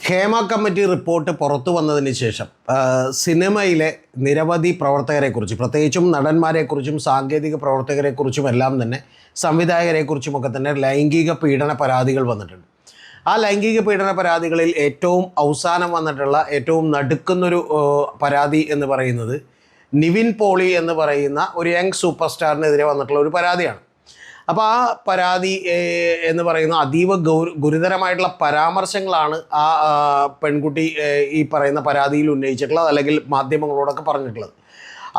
Hema committee report പുറത്തു വന്നതിന് ശേഷം സിനിമയിലെ നിരവധി പ്രവർത്തകരെക്കുറിച്ച്, പ്രത്യേകിച്ചും നടന്മാരെക്കുറിച്ചും സാങ്കേതിക പ്രവർത്തകരെക്കുറിച്ചും എല്ലാം തന്നെ സംവിധായകരെക്കുറിച്ചുമൊക്കെ തന്നെ ലൈംഗിക പീഡന പരാതികൾ വന്നിട്ടുണ്ട്. ആ ലൈംഗിക പീഡന പരാതികളിൽ ഏറ്റവും അവസാനം വന്നിട്ടുള്ള ഏറ്റവും നടുക്കുന്നൊരു പരാതി എന്ന് പറയുന്നത് നിവിൻ പോളി എന്ന് പറയുന്ന ഒരു യങ് സൂപ്പർ സ്റ്റാറിനെതിരെ വന്നിട്ടുള്ള ഒരു പരാതിയാണ്. അപ്പോൾ ആ പരാതി എന്ന് പറയുന്ന അതീവ ഗുരുതരമായിട്ടുള്ള പരാമർശങ്ങളാണ് ആ പെൺകുട്ടി ഈ പറയുന്ന പരാതിയിൽ ഉന്നയിച്ചിട്ടുള്ളത്, അല്ലെങ്കിൽ മാധ്യമങ്ങളോടൊക്കെ പറഞ്ഞിട്ടുള്ളത്.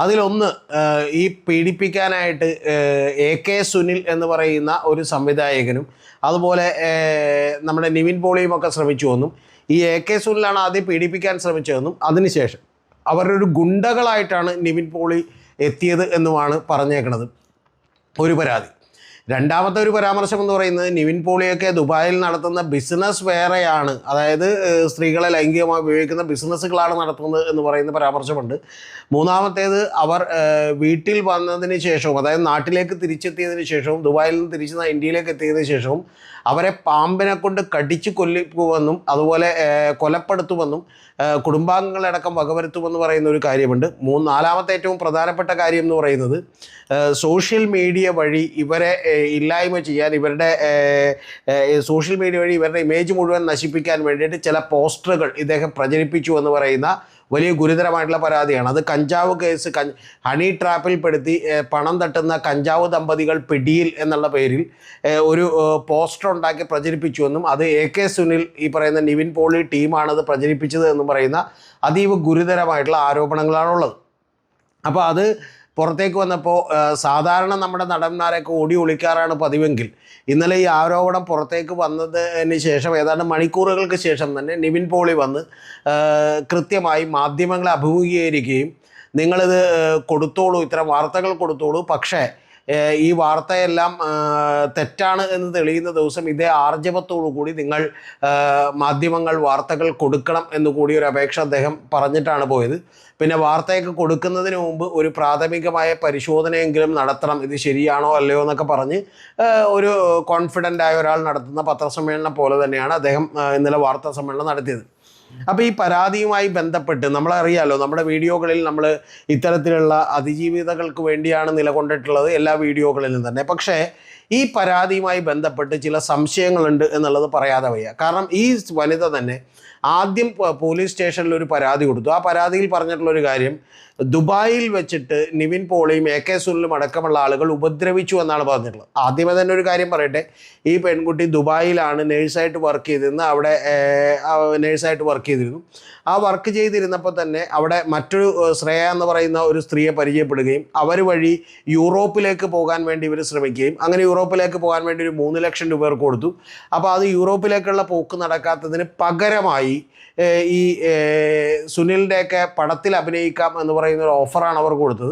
അതിലൊന്ന്, ഈ പീഡിപ്പിക്കാനായിട്ട് AK സുനിൽ എന്ന് പറയുന്ന ഒരു സംവിധായകനും അതുപോലെ നമ്മുടെ നിവിൻ പോളിയുമൊക്കെ ശ്രമിച്ചുവെന്നും, ഈ AK സുനിലാണ് ആദ്യം പീഡിപ്പിക്കാൻ ശ്രമിച്ചതെന്നും അതിനുശേഷം അവരുടെ ഒരു ഗുണ്ടകളായിട്ടാണ് നിവിൻ പോളി എത്തിയത് എന്നുമാണ് പറഞ്ഞേക്കുന്നത് ഒരു പരാതി. രണ്ടാമത്തെ ഒരു പരാമർശം എന്ന് പറയുന്നത് നിവിൻ പോളിയൊക്കെ ദുബായിൽ നടത്തുന്ന ബിസിനസ് വേറെയാണ്, അതായത് സ്ത്രീകളെ ലൈംഗികമായി ഉപയോഗിക്കുന്ന ബിസിനസ്സുകളാണ് നടത്തുന്നത് എന്ന് പറയുന്ന പരാമർശമുണ്ട്. മൂന്നാമത്തേത്, അവർ വീട്ടിൽ വന്നതിന് ശേഷവും, അതായത് നാട്ടിലേക്ക് തിരിച്ചെത്തിയതിന് ശേഷവും, ദുബായിൽ നിന്ന് തിരിച്ച് ഇന്ത്യയിലേക്ക് എത്തിയതിന് ശേഷവും അവരെ പാമ്പിനെ കൊണ്ട് കടിച്ചു കൊല്ലിക്കുമെന്നും അതുപോലെ കൊലപ്പെടുത്തുമെന്നും കുടുംബാംഗങ്ങളടക്കം വകവരുത്തുമെന്ന് പറയുന്ന ഒരു കാര്യമുണ്ട്. നാലാമത്തെ ഏറ്റവും പ്രധാനപ്പെട്ട കാര്യം എന്ന് പറയുന്നത് സോഷ്യൽ മീഡിയ വഴി ഇവരെ ഇല്ലായ്മ ചെയ്യാൻ, ഇവരുടെ സോഷ്യൽ മീഡിയ വഴി ഇവരുടെ ഇമേജ് മുഴുവൻ നശിപ്പിക്കാൻ വേണ്ടിയിട്ട് ചില പോസ്റ്ററുകൾ ഇദ്ദേഹം പ്രചരിപ്പിച്ചു എന്ന് പറയുന്ന വലിയ ഗുരുതരമായിട്ടുള്ള പരാതിയാണ്. അത് കഞ്ചാവ് കേസ്, ഹണി ട്രാപ്പിൽ പെടുത്തി പണം തട്ടുന്ന കഞ്ചാവ് ദമ്പതികൾ പിടിയിൽ എന്നുള്ള പേരിൽ ഒരു പോസ്റ്റർ ഉണ്ടാക്കി പ്രചരിപ്പിച്ചുവെന്നും അത് AK സുനിൽ, ഈ പറയുന്ന നിവിൻ പോളി ടീമാണത് പ്രചരിപ്പിച്ചത് എന്നും പറയുന്ന അതീവ ഗുരുതരമായിട്ടുള്ള ആരോപണങ്ങളാണുള്ളത്. അപ്പോൾ അത് പുറത്തേക്ക് വന്നപ്പോൾ സാധാരണ നമ്മുടെ നടന്മാരൊക്കെ ഓടി ഒളിക്കാറാണ് പതിവെങ്കിൽ ഇന്നലെ ഈ ആരോപണം പുറത്തേക്ക് വന്നതിന് ശേഷം ഏതാണ്ട് മണിക്കൂറുകൾക്ക് ശേഷം തന്നെ നിവിൻ പോളി വന്ന് കൃത്യമായി മാധ്യമങ്ങളെ അഭിമുഖീകരിക്കുകയും നിങ്ങളിത് കൊടുത്തോളൂ, ഇത്തരം വാർത്തകൾ കൊടുത്തോളൂ, പക്ഷേ ഈ വാർത്തയെല്ലാം തെറ്റാണ് എന്ന് തെളിയുന്ന ദിവസം ഇതേ ആർജവത്തോടു കൂടി നിങ്ങൾ മാധ്യമങ്ങൾ വാർത്തകൾ കൊടുക്കണം എന്നുകൂടി ഒരു അപേക്ഷ അദ്ദേഹം പറഞ്ഞിട്ടാണ് പോയത്. പിന്നെ വാർത്തയൊക്കെ കൊടുക്കുന്നതിന് മുമ്പ് ഒരു പ്രാഥമികമായ പരിശോധനയെങ്കിലും നടത്തണം, ഇത് ശരിയാണോ അല്ലയോ എന്നൊക്കെ പറഞ്ഞ് ഒരു കോൺഫിഡൻ്റ് ആയ ഒരാൾ നടത്തുന്ന പത്രസമ്മേളനം പോലെ തന്നെയാണ് അദ്ദേഹം ഇന്നലെ വാർത്താ സമ്മേളനം നടത്തിയത്. അപ്പോൾ ഈ പരാതിയുമായി ബന്ധപ്പെട്ട് നമ്മളറിയാലോ, നമ്മുടെ വീഡിയോകളിൽ നമ്മൾ ഇത്തരത്തിലുള്ള അതിജീവിതകൾക്ക് വേണ്ടിയാണ് നിലകൊണ്ടിട്ടുള്ളത് എല്ലാ വീഡിയോകളിലും തന്നെ. പക്ഷേ ഈ പരാതിയുമായി ബന്ധപ്പെട്ട് ചില സംശയങ്ങളുണ്ട് എന്നുള്ളത് പറയാതെ വയ്യ. കാരണം ഈ വനിത തന്നെ ആദ്യം പോലീസ് സ്റ്റേഷനിൽ ഒരു പരാതി കൊടുത്തു. ആ പരാതിയിൽ പറഞ്ഞിട്ടുള്ളൊരു കാര്യം, ദുബായിൽ വെച്ചിട്ട് നിവിൻ പോളിയും AK സുനിലും അടക്കമുള്ള ആളുകൾ ഉപദ്രവിച്ചു എന്നാണ് പറഞ്ഞിട്ടുള്ളത്. ആദ്യമേ തന്നെ ഒരു കാര്യം പറയട്ടെ, ഈ പെൺകുട്ടി ദുബായിലാണ് നേഴ്സായിട്ട് വർക്ക് ചെയ്തിരുന്നത്. അവിടെ നേഴ്സായിട്ട് വർക്ക് ചെയ്തിരുന്നു. ആ വർക്ക് ചെയ്തിരുന്നപ്പോൾ തന്നെ അവിടെ മറ്റൊരു ശ്രേയ എന്ന് പറയുന്ന ഒരു സ്ത്രീയെ പരിചയപ്പെടുകയും അവർ വഴി യൂറോപ്പിലേക്ക് പോകാൻ വേണ്ടി ഇവർ ശ്രമിക്കുകയും അങ്ങനെ യൂറോപ്പിലേക്ക് പോകാൻ വേണ്ടി ഒരു 3 ലക്ഷം രൂപ കൊടുത്തു. അപ്പോൾ അത് യൂറോപ്പിലേക്കുള്ള പോക്ക് നടക്കാത്തതിന് പകരമായി ഈ സുനിലിൻ്റെയൊക്കെ പടത്തിൽ അഭിനയിക്കാം എന്ന് പറയുന്ന ഒരു ഓഫറാണ് അവർ കൊടുത്തത്.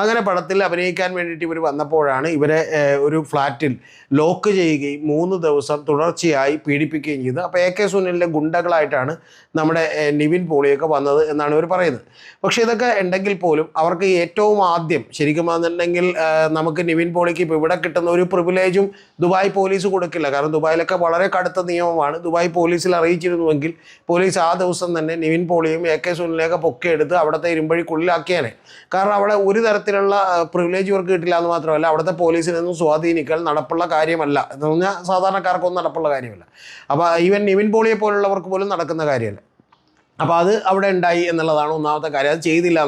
അങ്ങനെ പടത്തിൽ അഭിനയിക്കാൻ വേണ്ടിയിട്ട് ഇവർ വന്നപ്പോഴാണ് ഇവരെ ഒരു ഫ്ലാറ്റിൽ ലോക്ക് ചെയ്യുകയും 3 ദിവസം തുടർച്ചയായി പീഡിപ്പിക്കുകയും ചെയ്തത്. അപ്പോൾ AK സുനിലിൻ്റെ ഗുണ്ടകളായിട്ടാണ് നമ്മുടെ നിവിൻ പോളിയൊക്കെ വന്നത് എന്നാണ് ഇവർ പറയുന്നത്. പക്ഷേ ഇതൊക്കെ ഉണ്ടെങ്കിൽ പോലും അവർക്ക് ഏറ്റവും ആദ്യം ശരിക്കും വന്നിട്ടുണ്ടെങ്കിൽ നമുക്ക് നിവിൻ പോളിക്ക് ഇപ്പോൾ ഇവിടെ കിട്ടുന്ന ഒരു പ്രിവിലേജും ദുബായ് പോലീസ് കൊടുക്കില്ല. കാരണം ദുബായിലൊക്കെ വളരെ കടുത്ത നിയമമാണ്. ദുബായ് പോലീസിൽ അറിയിച്ചിരുന്നുവെങ്കിൽ പോലീസ് ആ ദിവസം തന്നെ നിവിൻ പോളിയും AK സുനിലിനെയൊക്കെ പൊക്കിയെടുത്ത് അവിടുത്തെ ഇരുമ്പഴിക്കുള്ളിലാക്കിയാണ്. കാരണം അവിടെ ഒരു തരത്തിലുള്ള പ്രിവിലേജ് ഇവർക്ക് കിട്ടില്ല എന്ന് മാത്രമല്ല, അവിടുത്തെ പോലീസിനൊന്നും സ്വാധീനിക്കൽ നടപ്പുള്ള കാര്യമല്ല എന്ന് പറഞ്ഞാൽ സാധാരണക്കാർക്കൊന്നും നടപ്പുള്ള കാര്യമല്ല. അപ്പോൾ ഈവൻ നിവിൻ പോളിയെ പോലുള്ളവർക്ക് പോലും നടക്കുന്ന കാര്യമല്ല. അപ്പോൾ അത് അവിടെ ഉണ്ടായി എന്നുള്ളതാണ് ഒന്നാമത്തെ കാര്യം. അത് ചെയ്തില്ല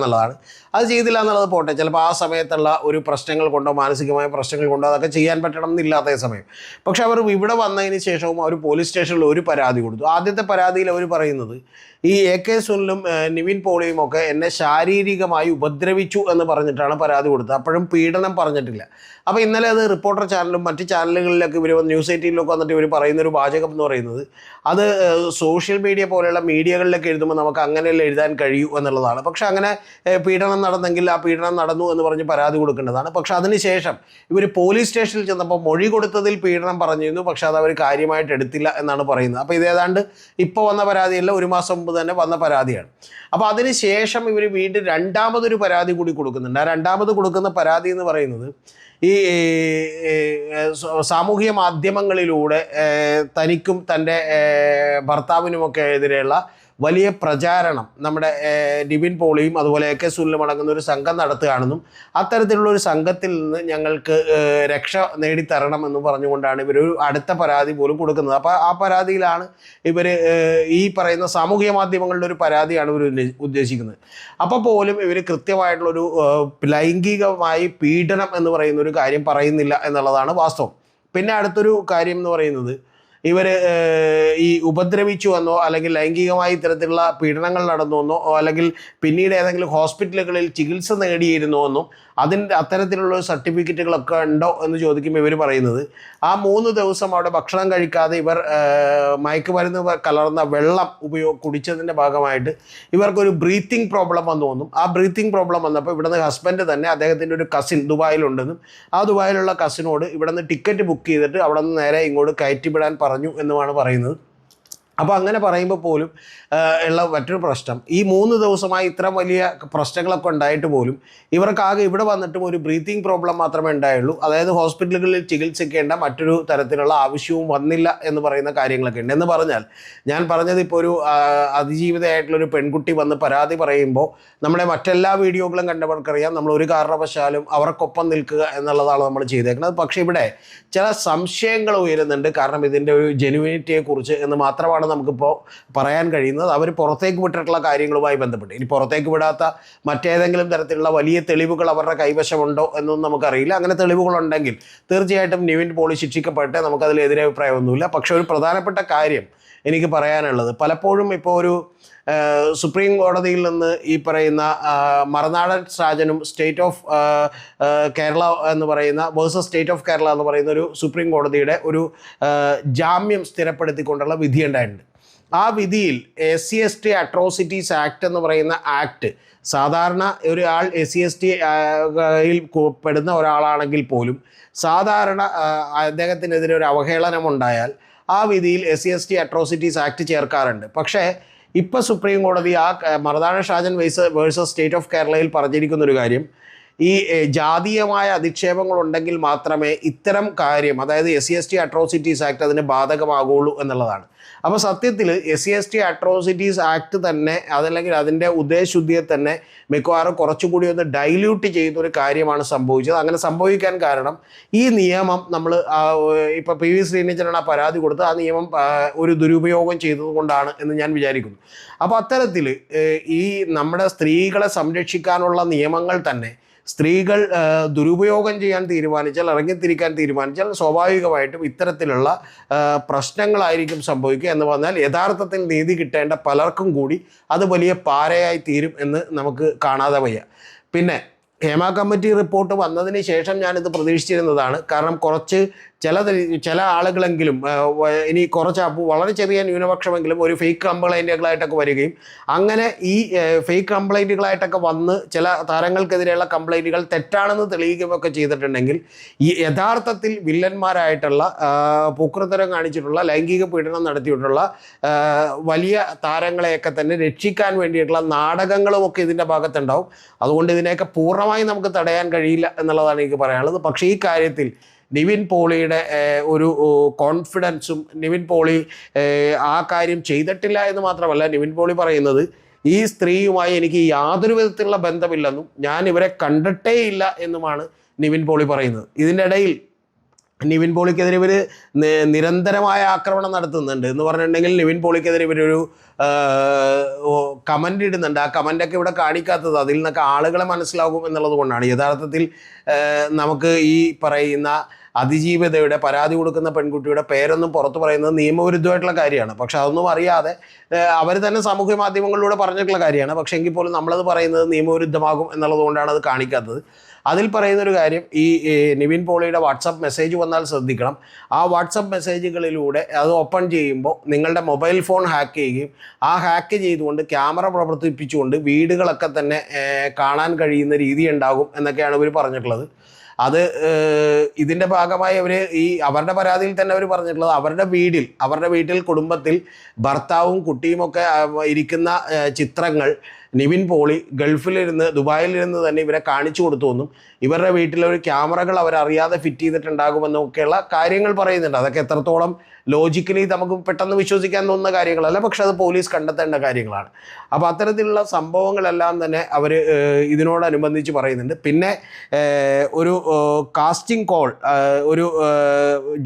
എന്നുള്ളത് പോട്ടെ, ചിലപ്പോൾ ആ സമയത്തുള്ള ഒരു പ്രശ്നങ്ങൾ കൊണ്ടോ മാനസികമായ പ്രശ്നങ്ങൾ കൊണ്ടോ അതൊക്കെ ചെയ്യാൻ പറ്റണം എന്നില്ലാത്ത സമയം. പക്ഷെ അവർ ഇവിടെ വന്നതിന് ശേഷവും അവർ പോലീസ് സ്റ്റേഷനിൽ ഒരു പരാതി കൊടുത്തു. ആദ്യത്തെ പരാതിയിൽ അവർ പറയുന്നത് ഈ AK സുനിലും നിവിൻ പോളിയും ഒക്കെ എന്നെ ശാരീരികമായി ഉപദ്രവിച്ചു എന്ന് പറഞ്ഞിട്ടാണ് പരാതി കൊടുത്തത്. അപ്പോഴും പീഡനം പറഞ്ഞിട്ടില്ല. അപ്പോൾ ഇന്നലെ അത് റിപ്പോർട്ടർ ചാനലും മറ്റ് ചാനലുകളിലൊക്കെ ഇവർ ന്യൂസ് 18 വന്നിട്ട് ഇവർ പറയുന്നൊരു വാചകം എന്ന് പറയുന്നത്, അത് സോഷ്യൽ മീഡിയ പോലെയുള്ള മീഡിയകളിലൊക്കെ എഴുതുമ്പോൾ നമുക്ക് അങ്ങനെയല്ല എഴുതാൻ കഴിയൂ എന്നുള്ളതാണ്. പക്ഷെ അങ്ങനെ പീഡനം നടന്നെങ്കിൽ ആ പീഡനം നടന്നു എന്ന് പറഞ്ഞ് പരാതി കൊടുക്കേണ്ടതാണ്. പക്ഷെ അതിനുശേഷം ഇവർ പോലീസ് സ്റ്റേഷനിൽ ചെന്നപ്പോൾ മൊഴി കൊടുത്തതിൽ പീഡനം പറഞ്ഞിരുന്നു, പക്ഷെ അത് അവർ കാര്യമായിട്ട് എടുത്തില്ല എന്നാണ് പറയുന്നത്. അപ്പോൾ ഇതേതാണ്ട് ഇപ്പോൾ വന്ന പരാതിയല്ല, 1 മാസം മുമ്പ് തന്നെ വന്ന പരാതിയാണ്. അപ്പോൾ അതിന് ശേഷം ഇവർ വീണ്ടും രണ്ടാമതൊരു പരാതി കൂടി കൊടുക്കുന്നുണ്ട്. ആ രണ്ടാമത് കൊടുക്കുന്ന പരാതി എന്ന് പറയുന്നത് ഈ സാമൂഹിക മാധ്യമങ്ങളിലൂടെ തനിക്കും തൻ്റെ ഭർത്താവിനുമൊക്കെ എതിരെയുള്ള വലിയ പ്രചാരണം നമ്മുടെ നിവിൻ പോളിയും അതുപോലെ AK സുനിലും അടങ്ങുന്ന ഒരു സംഘം നടത്തുകയാണെന്നും അത്തരത്തിലുള്ള ഒരു സംഘത്തിൽ നിന്ന് ഞങ്ങൾക്ക് രക്ഷ നേടിത്തരണം എന്നും പറഞ്ഞുകൊണ്ടാണ് ഇവരൊരു അടുത്ത പരാതി പോലും കൊടുക്കുന്നത്. അപ്പോൾ ആ പരാതിയിലാണ് ഇവർ ഈ പറയുന്ന സാമൂഹിക മാധ്യമങ്ങളുടെ ഒരു പരാതിയാണ് ഇവർ ഉദ്ദേശിക്കുന്നത്. അപ്പോൾ പോലും ഇവർ കൃത്യമായിട്ടുള്ളൊരു ലൈംഗികമായി പീഡനം എന്ന് പറയുന്ന ഒരു കാര്യം പറയുന്നില്ല എന്നുള്ളതാണ് വാസ്തവം. പിന്നെ അടുത്തൊരു കാര്യം എന്ന് പറയുന്നത് ഇവർ ഈ ഉപദ്രവിച്ചു എന്നോ അല്ലെങ്കിൽ ലൈംഗികമായി ഇത്തരത്തിലുള്ള പീഡനങ്ങൾ നടന്നു എന്നോ അല്ലെങ്കിൽ പിന്നീട് ഏതെങ്കിലും ഹോസ്പിറ്റലുകളിൽ ചികിത്സ നേടിയിരുന്നോ എന്നും അത്തരത്തിലുള്ള സർട്ടിഫിക്കറ്റുകളൊക്കെ ഉണ്ടോ എന്ന് ചോദിക്കുമ്പോൾ ഇവർ പറയുന്നത് ആ 3 ദിവസം അവിടെ ഭക്ഷണം കഴിക്കാതെ ഇവർ മയക്കുമരുന്ന് കലർന്ന വെള്ളം കുടിച്ചതിൻ്റെ ഭാഗമായിട്ട് ഇവർക്കൊരു ബ്രീത്തിങ് പ്രോബ്ലം വന്നു എന്നും ആ ബ്രീത്തിങ് പ്രോബ്ലം വന്നപ്പോൾ ഇവിടുന്ന് ഹസ്ബൻഡ് തന്നെ അദ്ദേഹത്തിൻ്റെ ഒരു കസിൻ ദുബായിലുണ്ടെന്നും ആ ദുബായിലുള്ള കസിനോട് ഇവിടുന്ന് ടിക്കറ്റ് ബുക്ക് ചെയ്തിട്ട് അവിടെ നിന്ന് നേരെ ഇങ്ങോട്ട് കയറ്റിവിടാൻ പറഞ്ഞു എന്നുമാണ് പറയുന്നത്. അപ്പോൾ അങ്ങനെ പറയുമ്പോൾ പോലും ഉള്ള മറ്റൊരു പ്രശ്നം, ഈ 3 ദിവസമായി ഇത്ര വലിയ പ്രശ്നങ്ങളൊക്കെ ഉണ്ടായിട്ട് പോലും ഇവർക്കാകെ ഇവിടെ വന്നിട്ടും ഒരു ബ്രീത്തിങ് പ്രോബ്ലം മാത്രമേ ഉണ്ടായുള്ളൂ. അതായത് ഹോസ്പിറ്റലുകളിൽ ചികിത്സിക്കേണ്ട മറ്റൊരു തരത്തിലുള്ള ആവശ്യവും വന്നില്ല എന്ന് പറയുന്ന കാര്യങ്ങളൊക്കെ ഉണ്ട്. എന്ന് പറഞ്ഞാൽ ഞാൻ പറഞ്ഞത് ഇപ്പോൾ ഒരു അതിജീവിതയായിട്ടുള്ളൊരു പെൺകുട്ടി വന്ന് പരാതി പറയുമ്പോൾ നമ്മുടെ മറ്റെല്ലാ വീഡിയോകളും കണ്ടവർക്കറിയാം നമ്മൾ ഒരു കാരണവശാലും അവർക്കൊപ്പം നിൽക്കുക എന്നുള്ളതാണ് നമ്മൾ ചെയ്തേക്കുന്നത്. പക്ഷേ ഇവിടെ ചില സംശയങ്ങൾ ഉയരുന്നുണ്ട്. കാരണം ഇതിൻ്റെ ഒരു ജെനുവിനിറ്റിയെക്കുറിച്ച് എന്ന് മാത്രമാണ് നമുക്കിപ്പോൾ പറയാൻ കഴിയുന്നത്. അവർ പുറത്തേക്ക് വിട്ടിട്ടുള്ള കാര്യങ്ങളുമായി ബന്ധപ്പെട്ട് ഇനി പുറത്തേക്ക് വിടാത്ത മറ്റേതെങ്കിലും തരത്തിലുള്ള വലിയ തെളിവുകൾ അവരുടെ കൈവശമുണ്ടോ എന്നൊന്നും നമുക്കറിയില്ല. അങ്ങനെ തെളിവുകളുണ്ടെങ്കിൽ തീർച്ചയായിട്ടും നിവിൻ പോളി ശിക്ഷിക്കപ്പെട്ടെ, നമുക്കതിൽ എതിരഭിപ്രായമൊന്നുമില്ല. പക്ഷെ ഒരു പ്രധാനപ്പെട്ട കാര്യം എനിക്ക് പറയാനുള്ളത്, പലപ്പോഴും ഇപ്പോൾ ഒരു സുപ്രീം കോടതിയിൽ നിന്ന് ഈ പറയുന്ന മറുനാടൻ രാജനും സ്റ്റേറ്റ് ഓഫ് കേരള എന്ന് പറയുന്ന വേഴ്സസ് സ്റ്റേറ്റ് ഓഫ് കേരള എന്ന് പറയുന്ന ഒരു സുപ്രീം കോടതിയുടെ ഒരു ജാമ്യം സ്ഥിരപ്പെടുത്തിക്കൊണ്ടുള്ള വിധി ഉണ്ടായിട്ടുണ്ട്. ആ വിധിയിൽ SC/ST അട്രോസിറ്റീസ് ആക്ട് എന്ന് പറയുന്ന ആക്ട്, സാധാരണ ഒരാൾ SC/ST പെടുന്ന ഒരാളാണെങ്കിൽ പോലും സാധാരണ അദ്ദേഹത്തിനെതിരെ ഒരു അവഹേളനം ഉണ്ടായാൽ ആ വിധിയിൽ SC/ST അട്രോസിറ്റീസ് ആക്ട് ചേർക്കാറുണ്ട്. പക്ഷേ ഇപ്പോൾ സുപ്രീം കോടതി ആ മറുനാടൻ ഷാജൻ വേഴ്സസ് സ്റ്റേറ്റ് ഓഫ് കേരളയിൽ പറഞ്ഞിരിക്കുന്നൊരു കാര്യം, ഈ ജാതീയമായ അധിക്ഷേപങ്ങളുണ്ടെങ്കിൽ മാത്രമേ ഇത്തരം കാര്യം, അതായത് SC/ST അട്രോസിറ്റീസ് ആക്ട് അതിന് ബാധകമാകുള്ളൂ എന്നുള്ളതാണ്. അപ്പോൾ സത്യത്തിൽ SC/ST അട്രോസിറ്റീസ് ആക്ട് തന്നെ അതല്ലെങ്കിൽ അതിൻ്റെ ഉദ്ദേശശുദ്ധിയെ തന്നെ മിക്കവാറും കുറച്ചുകൂടി ഒന്ന് ഡൈല്യൂട്ട് ചെയ്യുന്ന ഒരു കാര്യമാണ് സംഭവിച്ചത്. അങ്ങനെ സംഭവിക്കാൻ കാരണം ഈ നിയമം നമ്മൾ ഇപ്പോൾ PV ശ്രീനിധരനാണ് ആ പരാതി കൊടുത്ത് ആ നിയമം ഒരു ദുരുപയോഗം ചെയ്തതുകൊണ്ടാണ് എന്ന് ഞാൻ വിചാരിക്കുന്നു. അപ്പോൾ അത്തരത്തിൽ ഈ നമ്മുടെ സ്ത്രീകളെ സംരക്ഷിക്കാനുള്ള നിയമങ്ങൾ തന്നെ സ്ത്രീകൾ ദുരുപയോഗം ചെയ്യാൻ തീരുമാനിച്ചാൽ, ഇറങ്ങിത്തിരിക്കാൻ തീരുമാനിച്ചാൽ സ്വാഭാവികമായിട്ടും ഇത്തരത്തിലുള്ള പ്രശ്നങ്ങളായിരിക്കും സംഭവിക്കുക. എന്ന് പറഞ്ഞാൽ യഥാർത്ഥത്തിൽ നീതി കിട്ടേണ്ട പലർക്കും കൂടി അത് വലിയ പാരയായി തീരും എന്ന് നമുക്ക് കാണാതെ വയ്യ. പിന്നെ ഹേമ കമ്മിറ്റി റിപ്പോർട്ട് വന്നതിന് ശേഷം ഞാനിത് പ്രതീക്ഷിച്ചിരുന്നതാണ്. കാരണം കുറച്ച് ചില ആളുകളെങ്കിലും ഇനി കുറച്ച് വളരെ ചെറിയ ന്യൂനപക്ഷമെങ്കിലും ഒരു ഫേക്ക് കംപ്ലൈൻറ്റുകളായിട്ടൊക്കെ വരികയും അങ്ങനെ ഈ ഫേക്ക് കംപ്ലൈൻറ്റുകളായിട്ടൊക്കെ വന്ന് ചില താരങ്ങൾക്കെതിരെയുള്ള കംപ്ലൈൻറ്റുകൾ തെറ്റാണെന്ന് തെളിയിക്കുകയൊക്കെ ചെയ്തിട്ടുണ്ടെങ്കിൽ ഈ യഥാർത്ഥത്തിൽ വില്ലന്മാരായിട്ടുള്ള പൂക്കൃത്തരം കാണിച്ചിട്ടുള്ള ലൈംഗിക പീഡനം നടത്തിയിട്ടുള്ള വലിയ താരങ്ങളെയൊക്കെ തന്നെ രക്ഷിക്കാൻ വേണ്ടിയിട്ടുള്ള നാടകങ്ങളുമൊക്കെ ഇതിൻ്റെ ഭാഗത്തുണ്ടാവും. അതുകൊണ്ട് ഇതിനെയൊക്കെ പൂർണ്ണമായി നമുക്ക് തടയാൻ കഴിയില്ല എന്നുള്ളതാണ് എനിക്ക് പറയാനുള്ളത്. പക്ഷേ ഈ കാര്യത്തിൽ നിവിൻ പോളിയുടെ ഒരു കോൺഫിഡൻസും നിവിൻ പോളി ആ കാര്യം ചെയ്തിട്ടില്ല എന്ന് മാത്രമല്ല, നിവിൻ പോളി പറയുന്നത് ഈ സ്ത്രീയുമായി എനിക്ക് യാതൊരു വിധത്തിലുള്ള ബന്ധമില്ലെന്നും ഞാൻ ഇവരെ കണ്ടിട്ടേ ഇല്ല എന്നുമാണ് നിവിൻ പോളി പറയുന്നത്. ഇതിൻ്റെ ഇടയിൽ നിവിൻ പോളിക്കെതിരെ ഇവർ നിരന്തരമായ ആക്രമണം നടത്തുന്നുണ്ട്. എന്ന് പറഞ്ഞിട്ടുണ്ടെങ്കിൽ നിവിൻ പോളിക്കെതിരെ ഇവരൊരു കമൻ്റ് ഇടുന്നുണ്ട്. ആ കമൻ്റൊക്കെ ഇവിടെ കാണിക്കാത്തത് അതിൽ നിന്നൊക്കെ ആളുകളെ മനസ്സിലാകും എന്നുള്ളത് കൊണ്ടാണ്. യഥാർത്ഥത്തിൽ നമുക്ക് ഈ പറയുന്ന അതിജീവിതയുടെ പരാതി കൊടുക്കുന്ന പെൺകുട്ടിയുടെ പേരൊന്നും പുറത്ത് പറയുന്നത് നിയമവിരുദ്ധമായിട്ടുള്ള കാര്യമാണ്. പക്ഷെ അതൊന്നും അറിയാതെ അവർ തന്നെ സാമൂഹ്യ മാധ്യമങ്ങളിലൂടെ പറഞ്ഞിട്ടുള്ള കാര്യമാണ്. പക്ഷേ എങ്കിൽ പോലും നമ്മളത് പറയുന്നത് നിയമവിരുദ്ധമാകും എന്നുള്ളത് കൊണ്ടാണ് അത് കാണിക്കാത്തത്. അതിൽ പറയുന്നൊരു കാര്യം, ഈ നിവിൻ പോളിയുടെ വാട്സപ്പ് മെസ്സേജ് വന്നാൽ ശ്രദ്ധിക്കണം. ആ വാട്സപ്പ് മെസ്സേജുകളിലൂടെ അത് ഓപ്പൺ ചെയ്യുമ്പോൾ നിങ്ങളുടെ മൊബൈൽ ഫോൺ ഹാക്ക് ചെയ്യുകയും ആ ഹാക്ക് ചെയ്തുകൊണ്ട് ക്യാമറ പ്രവർത്തിപ്പിച്ചുകൊണ്ട് വീടുകളൊക്കെ തന്നെ കാണാൻ കഴിയുന്ന രീതി ഉണ്ടാകും എന്നൊക്കെയാണ് ഇവർ പറഞ്ഞിട്ടുള്ളത്. അത് ഇതിൻ്റെ ഭാഗമായി അവർ അവരുടെ പരാതിയിൽ തന്നെ അവർ പറഞ്ഞിട്ടുള്ളത് അവരുടെ വീട്ടിൽ കുടുംബത്തിൽ ഭർത്താവും കുട്ടിയുമൊക്കെ ഇരിക്കുന്ന ചിത്രങ്ങൾ നിവിൻ പോളി ഗൾഫിലിരുന്ന് ദുബായിലിരുന്ന് തന്നെ ഇവരെ കാണിച്ചു കൊടുത്തുവെന്നും ഇവരുടെ വീട്ടിലൊരു ക്യാമറകൾ അവരറിയാതെ ഫിറ്റ് ചെയ്തിട്ടുണ്ടാകുമെന്നും ഒക്കെയുള്ള കാര്യങ്ങൾ പറയുന്നുണ്ട്. അതൊക്കെ എത്രത്തോളം ലോജിക്കലി നമുക്ക് പെട്ടെന്ന് വിശ്വസിക്കാൻ തോന്നുന്ന കാര്യങ്ങളല്ല, പക്ഷെ അത് പോലീസ് കണ്ടെത്തേണ്ട കാര്യങ്ങളാണ്. അപ്പോൾ അത്തരത്തിലുള്ള സംഭവങ്ങളെല്ലാം തന്നെ അവർ ഇതിനോടനുബന്ധിച്ച് പറയുന്നുണ്ട്. പിന്നെ ഒരു കാസ്റ്റിംഗ് കോൾ ഒരു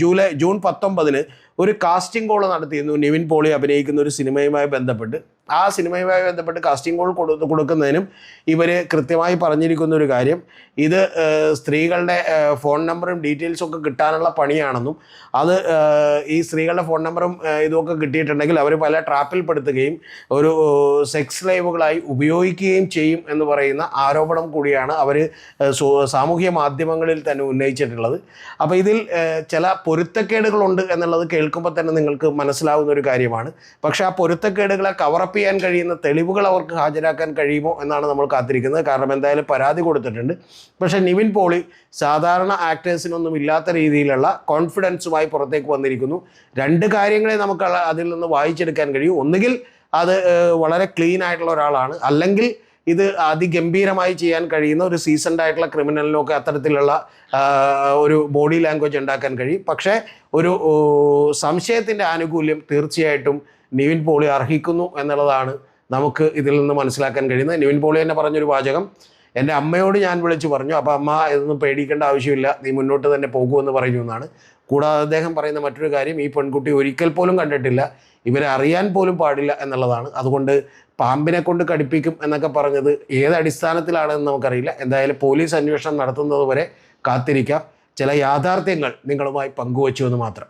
ജൂൺ 19 ഒരു കാസ്റ്റിംഗ് കോൾ നടത്തിയിരുന്നു നിവിൻ പോളി അഭിനയിക്കുന്ന ഒരു സിനിമയുമായി ബന്ധപ്പെട്ട്. ആ സിനിമയുമായി ബന്ധപ്പെട്ട് കാസ്റ്റിംഗ് കോൾ കൊടുക്കുന്നതിനും ഇവർ കൃത്യമായി പറഞ്ഞിരിക്കുന്ന ഒരു കാര്യം, ഇത് സ്ത്രീകളുടെ ഫോൺ നമ്പറും ഡീറ്റെയിൽസും ഒക്കെ കിട്ടാനുള്ള പണിയാണെന്നും അത് ഈ സ്ത്രീകളുടെ ഫോൺ നമ്പറും ഇതൊക്കെ കിട്ടിയിട്ടുണ്ടെങ്കിൽ അവർ പല ട്രാപ്പിൽപ്പെടുത്തുകയും ഒരു സെക്സ് ലൈവുകളായി ഉപയോഗിക്കുകയും ചെയ്യും എന്ന് പറയുന്ന ആരോപണം കൂടിയാണ് അവർ സാമൂഹ്യ മാധ്യമങ്ങളിൽ തന്നെ ഉന്നയിച്ചിട്ടുള്ളത്. അപ്പോൾ ഇതിൽ ചില പൊരുത്തക്കേടുകളുണ്ട് എന്നുള്ളത് കേൾക്കുമ്പോൾ തന്നെ നിങ്ങൾക്ക് മനസ്സിലാവുന്ന ഒരു കാര്യമാണ്. പക്ഷേ ആ പൊരുത്തക്കേടുകളെ കവറപ്പ് ചെയ്യാൻ കഴിയുന്ന തെളിവുകൾ അവർക്ക് ഹാജരാക്കാൻ കഴിയുമോ എന്നാണ് നമ്മൾ കാത്തിരിക്കുന്നത്. കാരണം എന്തായാലും പരാതി കൊടുത്തിട്ടുണ്ട്. പക്ഷേ നിവിൻ പോളി സാധാരണ ആക്ടേഴ്സിനൊന്നും ഇല്ലാത്ത രീതിയിലുള്ള കോൺഫിഡൻസുമായി പുറത്തേക്ക് വന്നിരിക്കുന്നു. രണ്ട് കാര്യങ്ങളെ നമുക്ക് അതിൽ നിന്ന് വായിച്ചെടുക്കാൻ കഴിയും. ഒന്നുകിൽ അത് വളരെ ക്ലീൻ ആയിട്ടുള്ള ഒരാളാണ്, അല്ലെങ്കിൽ ഇത് അതിഗംഭീരമായി ചെയ്യാൻ കഴിയുന്ന ഒരു സീസൺഡ് ആയിട്ടുള്ള ക്രിമിനലിനൊക്കെ അത്തരത്തിലുള്ള ഒരു ബോഡി ലാംഗ്വേജ് ഉണ്ടാക്കാൻ കഴിയും. പക്ഷേ ഒരു സംശയത്തിൻ്റെ ആനുകൂല്യം തീർച്ചയായിട്ടും നിവിൻ പോളി അർഹിക്കുന്നു എന്നുള്ളതാണ് നമുക്ക് ഇതിൽ നിന്ന് മനസ്സിലാക്കാൻ കഴിയുന്നത്. നിവിൻ പോളി തന്നെ പറഞ്ഞൊരു വാചകം, എൻ്റെ അമ്മയോട് ഞാൻ വിളിച്ചു പറഞ്ഞു, അപ്പോൾ അമ്മ ഇതൊന്നും പേടിക്കേണ്ട ആവശ്യമില്ല, നീ മുന്നോട്ട് തന്നെ പോകുമെന്ന് പറഞ്ഞു എന്നാണ്. കൂടാതെ അദ്ദേഹം പറയുന്ന മറ്റൊരു കാര്യം, ഈ പെൺകുട്ടി ഒരിക്കൽ പോലും കണ്ടിട്ടില്ല, ഇവരെ അറിയാൻ പോലും പാടില്ല എന്നുള്ളതാണ്. അതുകൊണ്ട് പാമ്പിനെ കൊണ്ട് കടിപ്പിക്കും എന്നൊക്കെ പറഞ്ഞത് ഏത് അടിസ്ഥാനത്തിലാണെന്ന് നമുക്കറിയില്ല. എന്തായാലും പോലീസ് അന്വേഷണം നടത്തുന്നത് വരെ കാത്തിരിക്കാം. ചില യാഥാർത്ഥ്യങ്ങൾ നിങ്ങളുമായി പങ്കുവച്ചു എന്ന് മാത്രം.